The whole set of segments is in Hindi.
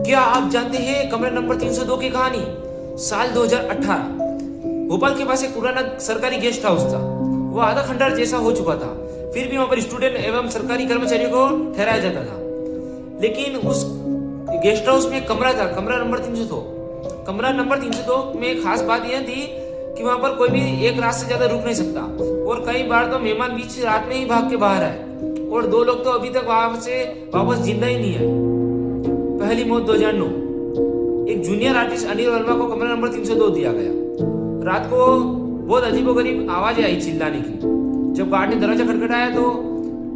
क्या आप जानते हैं कमरा नंबर 302 की कहानी? साल 2018 भोपाल के पास एक पुराना सरकारी गेस्ट हाउस था। वो आधा खंडर जैसा हो चुका था, फिर भी वहां पर स्टूडेंट एवं सरकारी कर्मचारियों को ठहराया जाता था। लेकिन उस गेस्ट हाउस में कमरा था, कमरा नंबर 302। कमरा नंबर 302 में खास बात यह थी कि वहां पर कोई भी एक रात से ज्यादा रुक नहीं सकता, और कई बार तो मेहमान बीच रात में ही भाग के बाहर आए, और 2 लोग तो अभी तक वहां से वापस जिंदा ही नहीं आए। पहली मौत 2009, एक जूनियर आर्टिस्ट अनिल वर्मा को कमरा नंबर 302 दिया गया। रात को बहुत अजीबोगरीब आवाजें आई चिल्लाने की। जब गार्ड ने दरवाजा खटखटाया तो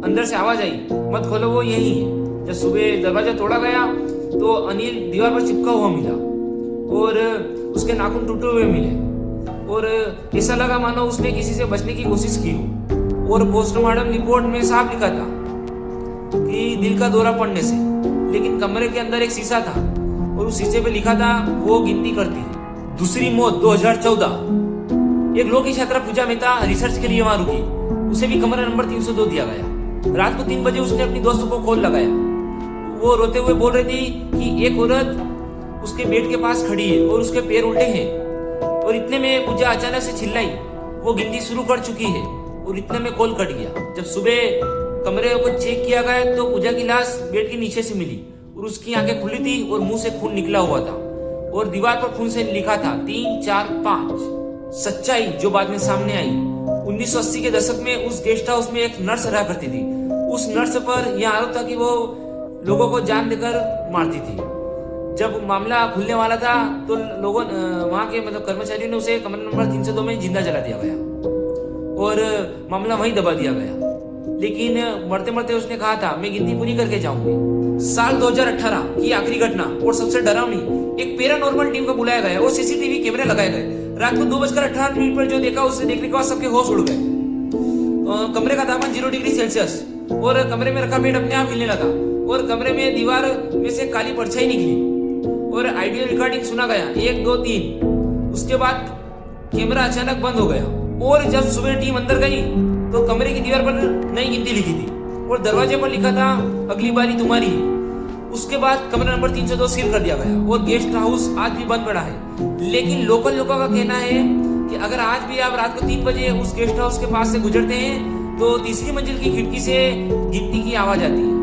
अंदर से आवाज आई, मत खोलो वो यही है। जब सुबह दरवाजा तोड़ा गया तो अनिल दीवार पर चिपका हुआ मिला, और उसके नाखून टूटे हुए मिले, और ऐसा लगा मानो उसने किसी से बचने की कोशिश की हो। और पोस्टमार्टम रिपोर्ट में साफ लिखा था कि दिल का दौरा पड़ने से। लेकिन कमरे के अंदर एक शीशा था, और उस शीशे पे लिखा था वो गिनती करती है। दूसरी मौत 2014, एक लोक छात्रा पूजा मेहता रिसर्च के लिए वहां रुकी, उसे भी कमरा नंबर 302 दिया गया। रात को 3 बजे उसने अपनी दोस्तों को कॉल लगाया। वो रोते हुए बोल रही थी कि एक औरत उसके बेड के पास खड़ी है और उसके पैर उल्टे हैं। और इतने में पूजा अचानक से चिल्लाई, वो गिनती शुरू कर चुकी है। और इतने में कॉल कट गया। जब सुबह कमरे को चेक किया गया तो पूजा की लाश बेड के नीचे से मिली, और उसकी आंखें खुली थी और मुंह से खून निकला हुआ था, और दीवार पर खून से लिखा था 3, 4, 5। सच्चाई जो बाद में सामने आई, 1980 के दशक में उस गेस्ट हाउस में एक नर्स रहा करती थी। उस नर्स पर यह आरोप था कि वो लोगों को जान देकर मारती थी। जब मामला खुलने वाला था तो लोगों वहां के कर्मचारियों ने उसे कमरा नंबर 302 में जिंदा जला दिया गया, और मामला वहीं दबा दिया गया। लेकिन मरते मरते उसने कहा था, मैं गिनती पूरी करके जाऊंगी। साल 2018 की आखिरी घटना और सबसे डरावनी, एक पैरानॉर्मल टीम को बुलाया गया और सीसीटीवी कैमरे लगाए गए। रात को 2:18 पर जो देखा उसे देखने के बाद सबके होश उड़ गए। कमरे का तापमान 0 डिग्री सेल्सियस, और कमरे में रखा बेड अपने आप हिलने लगा, और कमरे में दीवार में से काली परछाई निकली, और ऑडियो रिकॉर्डिंग सुना गया 1, 2, 3। उसके बाद कैमरा अचानक बंद हो गया, और जब सुबह टीम अंदर गई तो कमरे की दीवार पर नई गिनती लिखी थी, और दरवाजे पर लिखा था अगली बारी तुम्हारी है। उसके बाद कमरा नंबर 302 सील कर दिया गया, और गेस्ट हाउस आज भी बंद पड़ा है। लेकिन लोकल लोगों का कहना है कि अगर आज भी आप रात को 3 बजे उस गेस्ट हाउस के पास से गुजरते हैं तो तीसरी मंजिल की खिड़की से गिनती की आवाज आती है।